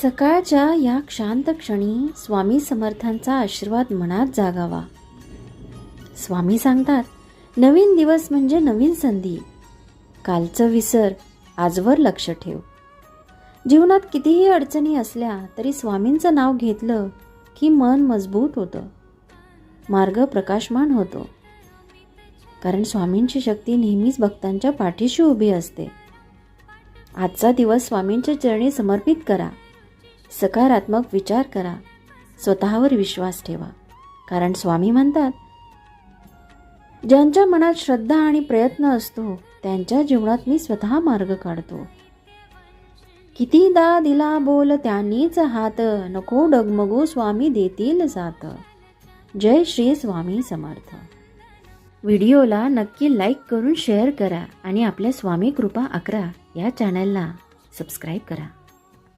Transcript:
सकाळच्या या शांत क्षणी स्वामी समर्थांचा आशीर्वाद मनात जागावा. स्वामी सांगतात, नवीन दिवस म्हणजे नवीन संधी. कालचं विसर, आजवर लक्ष ठेव. जीवनात कितीही अडचणी असल्या तरी स्वामींचं नाव घेतलं की मन मजबूत होतं, मार्ग प्रकाशमान होतो. कारण स्वामींची शक्ती नेहमीच भक्तांच्या पाठीशी उभी असते. आजचा दिवस स्वामींच्या चरणी समर्पित करा. सकारात्मक विचार करा. स्वतःवर विश्वास ठेवा. कारण स्वामी म्हणतात, ज्यांच्या मनात श्रद्धा आणि प्रयत्न असतो त्यांच्या जीवनात मी स्वतः मार्ग काढतो. कितीदा दिला बोल त्यांनीच हात, नको डगमगू स्वामी देतील साथ. जय श्री स्वामी समर्थ. व्हिडिओला नक्की लाईक करून शेअर करा आणि आपल्या स्वामी कृपा 11 या चॅनलला सबस्क्राईब करा.